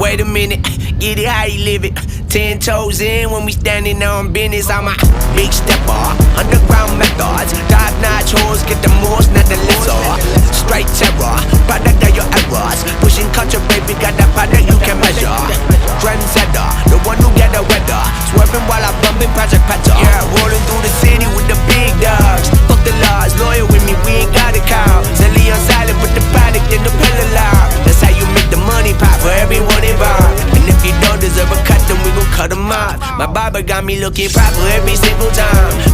wait a minute, get it how you live it. 10 toes in when we standing on business. I'm a big stepper, underground methods. Top notch hoes, get the most, not the lesser. Straight terror, product of your errors. Pushing culture, baby, got that product you can measure. Trendsetter, the one who get the weather. Swerving while I'm bumping Project Petter. Yeah, rolling through the city with the big dogs. Fuck the laws, loyal with me, we ain't got a cow. Zelly on silent with the product in the pillar loud. That's how you make the money pop for everyone involved. And if you don't deserve a cut, then we gon' cut them off. My barber got me looking proper every single time.